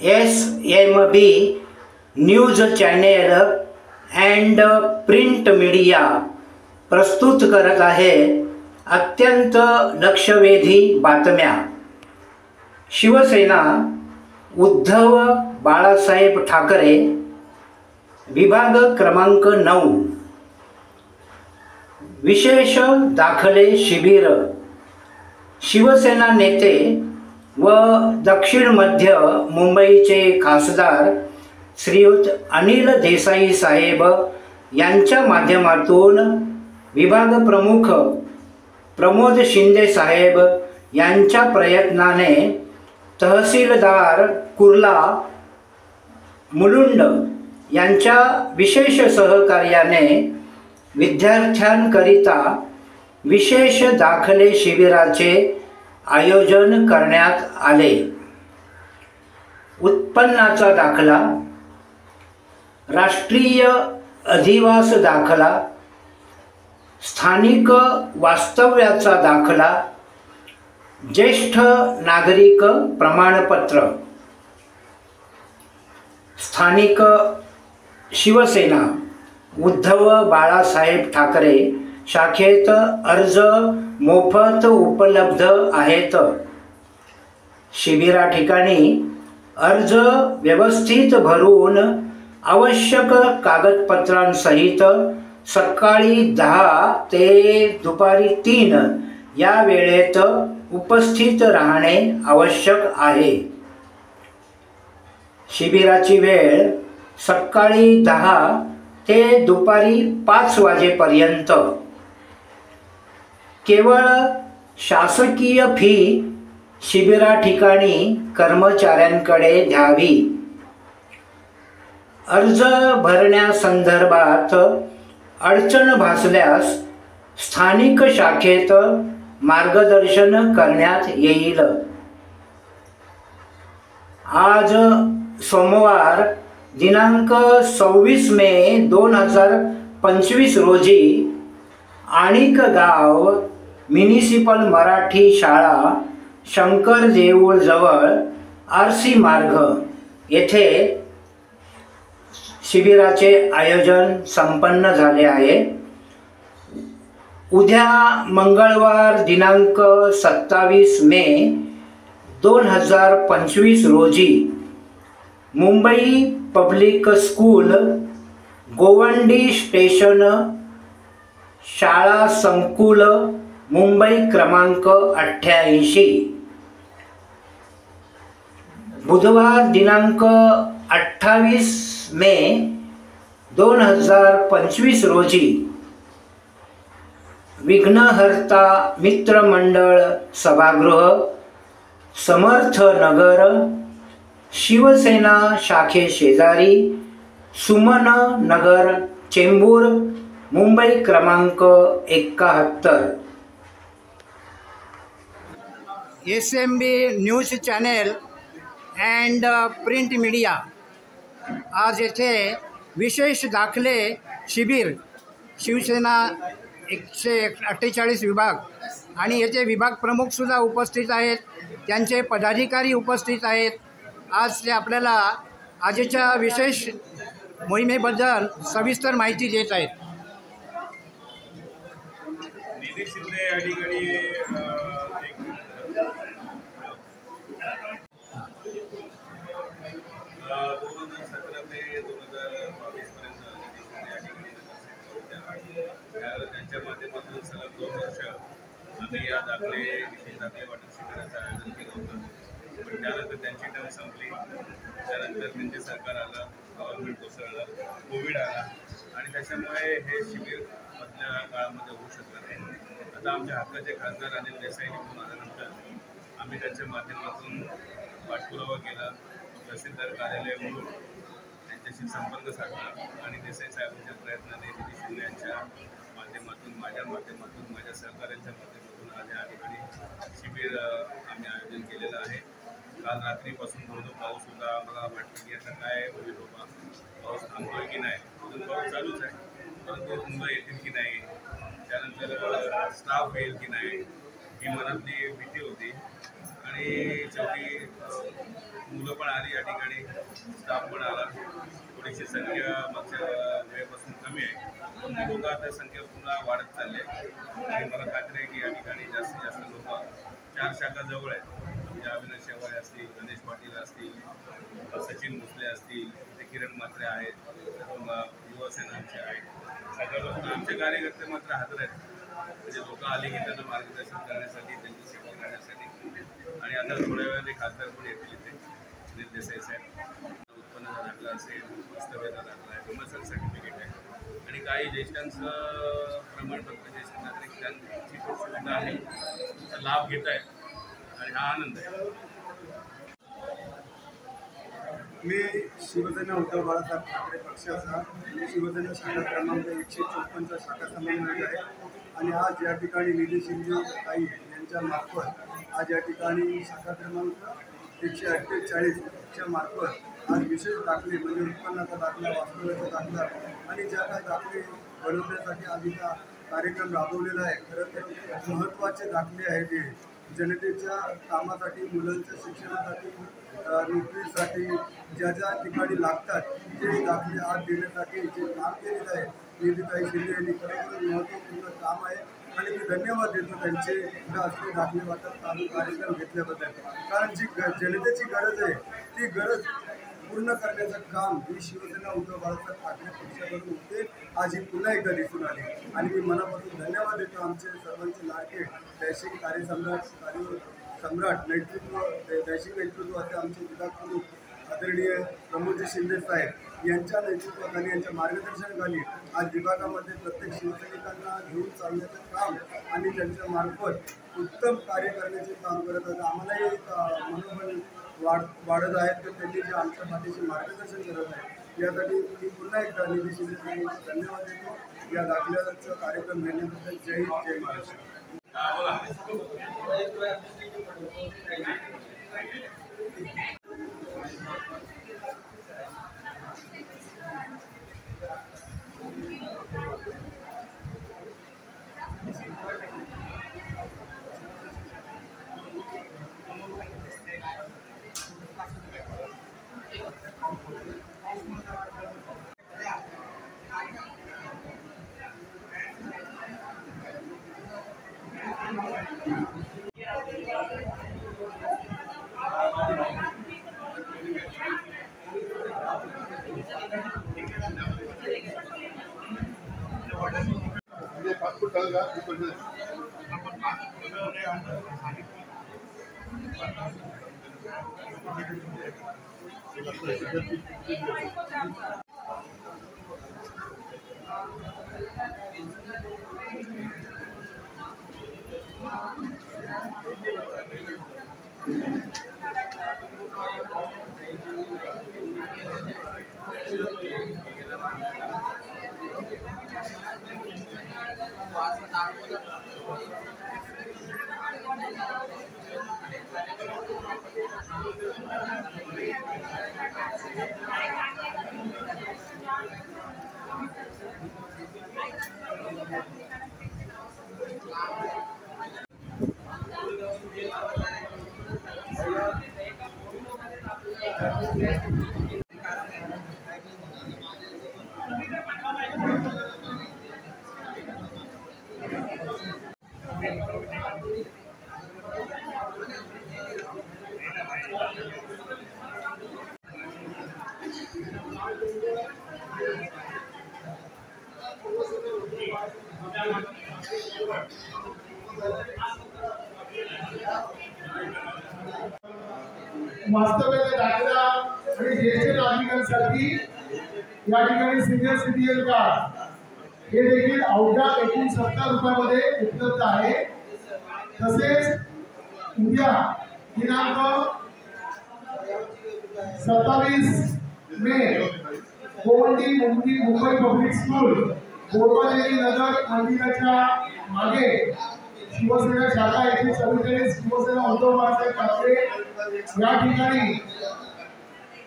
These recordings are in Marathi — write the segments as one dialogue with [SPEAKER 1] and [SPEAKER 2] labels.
[SPEAKER 1] SMB news channel and print media प्रस्तुत करत आहे अत्यंत लक्षवेधी बातम्या। शिवसेना उद्धव बाळासाहेब ठाकरे विभाग क्रमांक 9 विशेष दाखले शिबिर। शिवसेना नेते व दक्षिण मध्य मुंबईचे खासदार श्रीयुत अनिल देसाई साहेब यांच्या माध्यमातून विभाग प्रमुख प्रमोद शिंदे साहेब यांच्या प्रयत्नाने तहसीलदार कुर्ला मुलुंड यांच्या विशेष सहकार्याने विद्यार्थ्यांकरिता विशेष दाखले शिबिराचे आयोजन करण्यात आले। उत्पन्नाचा दाखला, राष्ट्रीय अधिवास दाखला, स्थानिक वास्तव्याचा दाखला, ज्येष्ठ नागरिक प्रमाणपत्र। स्थानिक शिवसेना उद्धव बाळासाहेब ठाकरे शाखेत अर्ज मोफत उपलब्ध आहेत। शिबिरा ठिकाणी अर्ज व्यवस्थित भरून आवश्यक कागदपत्रांसहित सकाळी 10 ते दुपारी 3 या वेळेत उपस्थित राहणे आवश्यक आहे। शिबिराची वेळ सकाळी 10 ते दुपारी 5 वाजेपर्यंत। केवळ शासकीय फी शिबिरा ठिकाणी कर्मचाऱ्यांकडे द्यावी। अर्ज भरण्यासंदर्भात अडचण भासल्यास स्थानिक शाखेत मार्गदर्शन करण्यात येईल। आज सोमवार दिनांक 26 मे 2025 रोजी आणिक गाव म्युनिसिपल मराठी शाळा शंकर देऊळ जवळ RC मार्ग येथे शिबिराचे आयोजन संपन्न झाले आहे। उद्या मंगळवार दिनांक 27 मे 2025 रोजी Mumbai public school Govandi station शाळा संकुल मुंबई क्रमांक 88। बुधवार दिनांक 28 मे 2025 रोजी विघ्नहर्ता मित्रमंडळ सभागृह समर्थ नगर शिवसेना शाखे शेजारी सुमन नगर चेंबूर मुंबई क्रमांक 71। SMB news channel and print media आज येथे विशेष दाखले शिबिर शिवसेना 148 विभाग आणि येथे विभाग प्रमुखसुद्धा उपस्थित आहेत, त्यांचे पदाधिकारी उपस्थित आहेत। आज ते आपल्याला आजच्या विशेष मोहिमेबद्दल सविस्तर माहिती देत आहेत।
[SPEAKER 2] निधी शिंदे या ठिकाणी 2017 ते 2022 पर्यंत त्यांच्या माध्यमातून सलग 2 वर्ष आम्ही या विशेष दाखले वाटप शिबिराचं आयोजन केलं होतं। पण त्यानंतर त्यांची टर्म संपली, त्यानंतर त्यांचे सरकार आलं, गव्हर्नमेंट कोसळलं, कोविड आला आणि त्याच्यामुळे हे शिबिर मधल्या काळामध्ये होऊ शकलं नाही। आता आमच्या हक्काचे खासदार अनिल देसाई निवडून आल्यानंतर आम्ही त्यांच्या माध्यमातून पाठपुरावा केला, तहसीलदार कार्यालय म्हणून त्यांच्याशी संपर्क साधला आणि देसाई साहेबांच्या प्रयत्नाने निधी शिंदे यांच्या माध्यमातून माझ्या सहकार्यांच्या माध्यमातून आज या ठिकाणी शिबिर आम्ही आयोजन केलेलं आहे। काल रात्रीपासून थोडं पाऊस होता, आम्हाला वाटतं की आता काय होईल बाबा, पाऊस थांबतोय की नाही, अजून पाऊस चालूच आहे, परंतु मुलं येतील की नाही, त्यानंतर स्टाफ येईल की नाही ही मनातली भीती होती। आणि शेवटी मुलं पण आली या ठिकाणी, स्टाफ पण आला. थोडीशी संख्या मागच्या वेळेपासून कमी आहे, पण लोक आता संख्या पुन्हा वाढत चालली आहे. आणि मला खात्री आहे की या ठिकाणी जास्तीत जास्त लोक 4 शाखा जवळ आहेत. म्हणजे अविनाश शेवाळे असतील, गणेश पाटील असतील, सचिन भोसले असतील, ते किरण म्हात्रे आहेत, युवासेना आमचे आहेत. सगळे लोक आमचे कार्यकर्ते मात्र हजर आहेत. म्हणजे लोक आले की त्यांना मार्गदर्शन करण्यासाठी, त्यांची सेवा करण्यासाठी. आणि आता थोड्या वेळाने खासदार पण येतील इथे, सुनील देसाई साहेब. उत्पन्नाचा दाखला असेल, वास्तव्याचा दाखला आहे, डोमेसाईल सर्टिफिकेट आहे आणि काही ज्येष्ठांचं प्रमाणपत्र, ज्येष्ठ नागरिक त्यांची सुविधा आहे, त्याचा लाभ घेत आहेत आणि हा आनंद आहे.
[SPEAKER 3] मी शिवसेना उद्धव बाळासाहेब ठाकरे पक्षाचा शिवसेना शाखा क्रमांक 154चा शाखा समन्वयक आहे आणि आज या ठिकाणी निधी शिंदे ताई यांच्या मार्फत आज या ठिकाणी शाखा क्रमांक 148च्या मार्फत आज विशेष दाखले म्हणजे उत्पन्नाचा दाखला, वास्तव्याचा दाखला आणि ज्या काही दाखले बनवण्यासाठी आज इथं कार्यक्रम राबवलेला आहे. खरं तर महत्त्वाचे दाखले आहेत हे जनतेच्या कामासाठी, मुलांच्या शिक्षणासाठी, नोकरीसाठी ज्या ज्या ठिकाणी लागतात ते दाखले आज देण्यासाठी जे काम केलेलं आहे निधीताई शिंदे यांनी खरोखर महत्त्वपूर्ण काम आहे आणि मी धन्यवाद देतो त्यांचे असले दाखले वाटप चालू कार्यक्रम घेतल्याबद्दल. कारण जी जनतेची गरज आहे ती गरज पूर्ण करण्याचं काम ही शिवसेना उद्धव बाळासाहेब ठाकरे पक्षाकडून होते. आज ही पुन्हा एकदा दिसून आली आणि मी मनापासून धन्यवाद देतो आमचे सर्वांचे लाडके दैशिक कार्यसम्राट नेतृत्व, दैशिक नेतृत्व असे आमचे विभाग प्रमुख आदरणीय प्रमोदजी शिंदे साहेब यांच्या नेतृत्वाखाली, यांच्या मार्गदर्शनाखाली आज विभागामध्ये प्रत्येक शिवसैनिकांना घेऊन चालण्याचं काम आणि त्यांच्या मार्फत उत्तम कार्य करण्याचे काम करत आहेत. आम्हालाही एक मनोबल वाढत आहेत तर त्यांनी जे आमच्या पाठीशी मार्गदर्शन करत आहे यासाठी मी पुन्हा एकदा निधी शिंदे यांना धन्यवाद देतो. या दाखल्याचा कार्यक्रम घेण्याबद्दल जय हिंद, जय महाराष्ट्र.
[SPEAKER 4] पासपोर्ट चलेगा वास्तव्याचा दाखला आणि ज्येष्ठ नागरिकांसाठी या ठिकाणी सिनियर सिटीजन कार्ड हे देखील अवघ्या 170 रुपयामध्ये उपलब्ध आहे. तसेच उद्या दिनांक 27 मे गोवंडी मुंबई पब्लिक स्कूल गोपालेली नगर मंदिराच्या मागे शिवसेना शाखा 144 शिवसेना उद्धव बाळासाहेब ठाकरे या ठिकाणी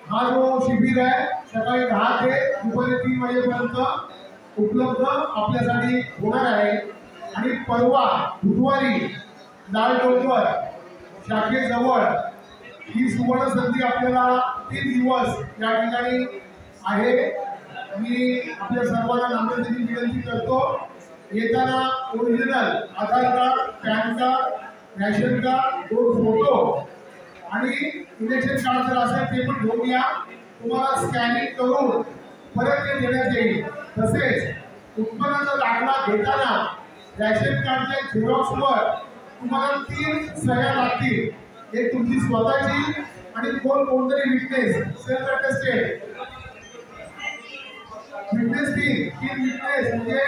[SPEAKER 4] हा जो शिबिर आहे सकाळी 10 ते दुपारी 3 वाजेपर्यंत उपलब्ध आपल्यासाठी होणार आहे. आणि परवा बुधवारी लाल डोंगर शाखेजवळ ही सुवर्ण संधी आपल्याला 3 दिवस या ठिकाणी आहे. मी आपल्या सर्वांना नम्रतेने विनंती करतो, येताना original Aadhaar card, PAN card, ration card, 2 photo आणि इलेक्शन कार्ड जर असेल ते पण घेऊन या. तुम्हाला स्कॅनिंग करून परत ते देण्यात येईल. तसेच उत्पन्नाचा दाखला घेताना रॅशन कार्डच्या झेरॉक्सवर तुम्हाला 3 सह्या लागतील. एक तुमची स्वतःची आणि कोणतरी witness, self attested witness 3 witness, म्हणजे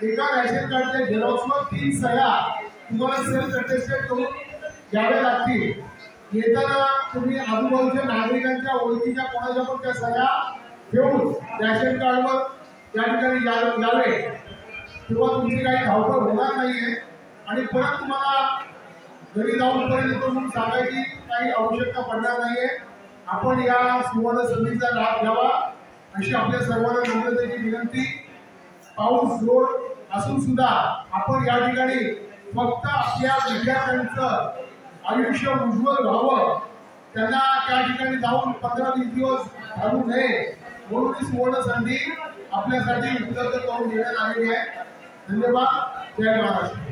[SPEAKER 4] एका रॅशन कार्डच्या झेरॉक्सवर 3 सह्या तुम्हाला सेल्फ अटेस्टेड करून घ्याव्या लागतील. येताना तुम्ही आजूबाजूच्या नागरिकांच्या ओळखीच्या कोणाच्या पण त्या सह्या घेऊन रॅशन कार्डवर त्या ठिकाणी यावे, तेव्हा तुमची काही धावपळ होणार नाहीये. आणि परत तुम्हाला घरी जाऊन परत येतो म्हणून सांगायची काही आवश्यकता पडणार नाहीये. आपण या सुवर्ण संधीचा लाभ घ्यावा अशी आपल्या सर्वांना नम्रतेची विनंती. पाऊस जोर असून सुद्धा आपण या ठिकाणी फक्त आपल्या विद्यार्थ्यांचं आयुष्य उज्ज्वल व्हावं, त्यांना त्या ठिकाणी जाऊन 15-20 दिवस घालू नये म्हणून ही सुवर्ण संधी आपल्यासाठी उपलब्ध करून देण्यात आलेली आहे. धन्यवाद. जय महाराष्ट्र.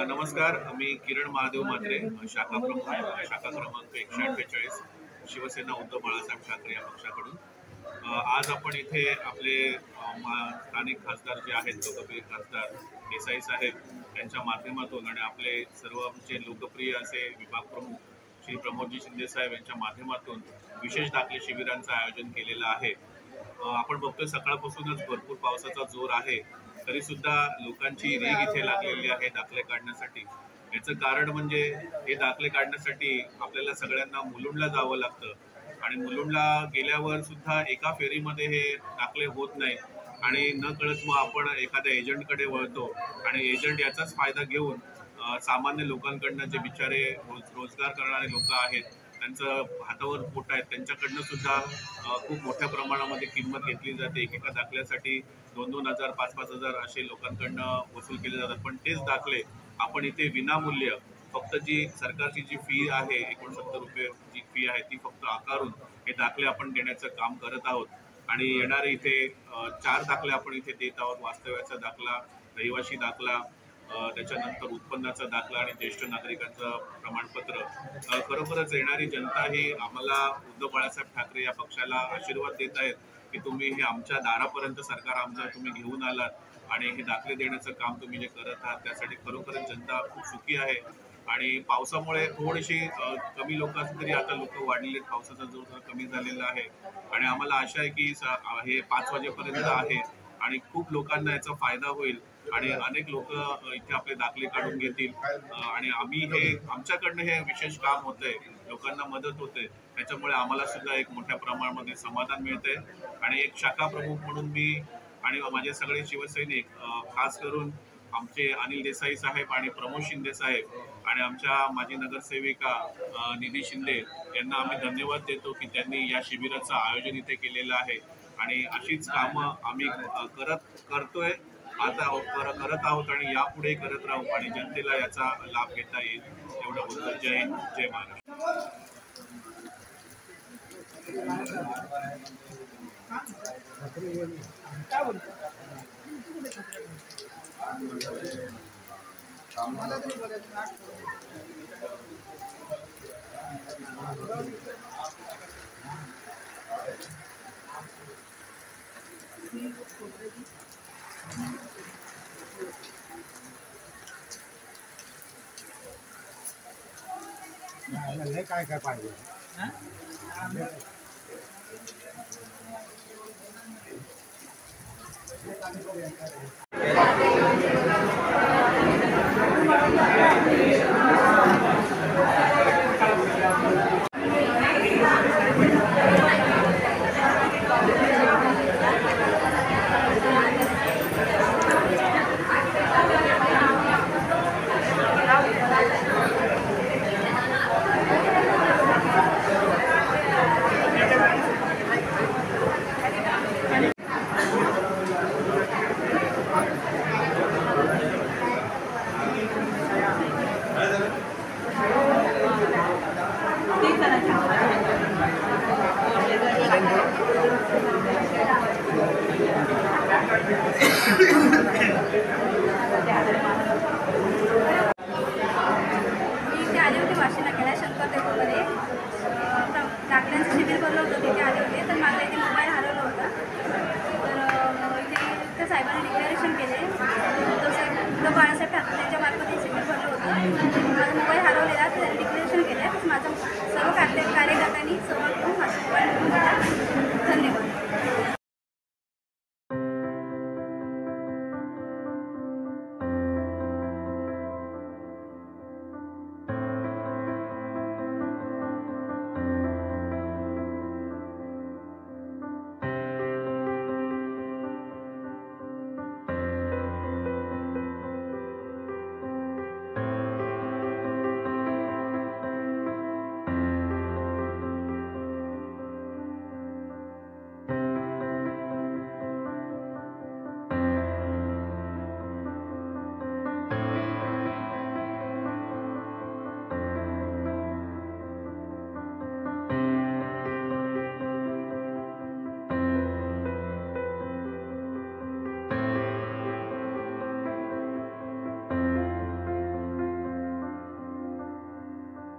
[SPEAKER 2] नमस्कार, मी किरण महादेव म्हात्रे, शाखा प्रमुख, शाखा क्रमांक 148, शिवसेना उद्धव बाळासाहेब ठाकरे या पक्षाकडून. आज आपण इथे आपले स्थानिक खासदार जे आहेत, लोकप्रिय खासदार देसाई साहेब यांच्या माध्यमातून आणि आपले सर्व आमचे लोकप्रिय असे विभाग प्रमुख श्री प्रमोदजी शिंदे साहेब यांच्या माध्यमातून विशेष दाखले शिबिरांचं आयोजन केलेलं आहे. आपण बघतोय सकाळपासूनच भरपूर पावसाचा जोर आहे, तरी सुद्धा लोकांची रीग इथे लागलेली आहे दाखले काढण्यासाठी. याचं कारण म्हणजे हे दाखले काढण्यासाठी आपल्याला सगळ्यांना मुलुंडला जावं लागतं आणि मुलुंडला गेल्यावर सुद्धा एका फेरीमध्ये हे दाखले होत नाही आणि न कळत मग आपण एखाद्या एजंटकडे वळतो आणि एजंट याचाच फायदा घेऊन सामान्य लोकांकडनं जे बिचारे रोजगार करणारे लोक आहेत, त्यांचं हातावर पोट आहेत, त्यांच्याकडनं सुद्धा खूप मोठ्या प्रमाणामध्ये किंमत घेतली जाते. एकेका दाखल्यासाठी 2,000, 5,000 असे लोकांकडनं वसूल केले जातात. पण तेच दाखले आपण इथे विनामूल्य फक्त जी सरकारची जी फी आहे 69 रुपये जी फी आहे ती फक्त आकारून हे दाखले आपण देण्याचं काम करत आहोत. आणि येणारे इथे 4 दाखले आपण इथे देत आहोत. वास्तव्याचा दाखला, रहिवाशी दाखला, त्याच्यानंतर उत्पन्नाचा दाखला आणि ज्येष्ठ नागरिकांचं प्रमाणपत्र. खरोखरच येणारी जनता ही आम्हाला उद्धव बाळासाहेब ठाकरे या पक्षाला आशीर्वाद देत आहेत की तुम्ही हे आमच्या दारापर्यंत सरकार आमचं तुम्ही घेऊन आलात आणि हे दाखले देण्याचं काम तुम्ही जे करत आहात त्यासाठी खरोखरच जनता खूप सुखी आहे. आणि पावसामुळे थोडीशी कमी लोक असली तरी आता लोक वाढलेले, पावसाचा जोर कमी झालेला आहे आणि आम्हाला आशा आहे की हे 5 वाजेपर्यंत आहे आणि खूप लोकांना याचा फायदा होईल आणि अनेक लोक इथे आपले दाखले काढून घेतील आणि आम्ही हे आमच्याकडनं हे विशेष काम होतंय, लोकांना मदत होते, त्याच्यामुळे आम्हाला सुद्धा एक मोठ्या प्रमाणामध्ये समाधान मिळतंय. आणि एक शाखा प्रमुख म्हणून मी आणि माझे सगळे शिवसैनिक, खास करून आमचे अनिल देसाई साहेब आणि प्रमोद शिंदे साहेब आणि आमच्या माजी नगरसेविका निधी शिंदे यांना आम्ही धन्यवाद देतो की त्यांनी या शिबिराचं आयोजन इथे केलेलं आहे आणि अशीच कामं आम्ही करतोय, आता करत आहोत आणि यापुढे करत राहू आणि जनतेला याचा लाभ घेता येईल. एवढं बोलतो. जय हिंद, जय महाराष्ट्र.
[SPEAKER 1] काय काय पाहिजे
[SPEAKER 5] मी आले होते वाशिला कैलास शंकर देवळमध्ये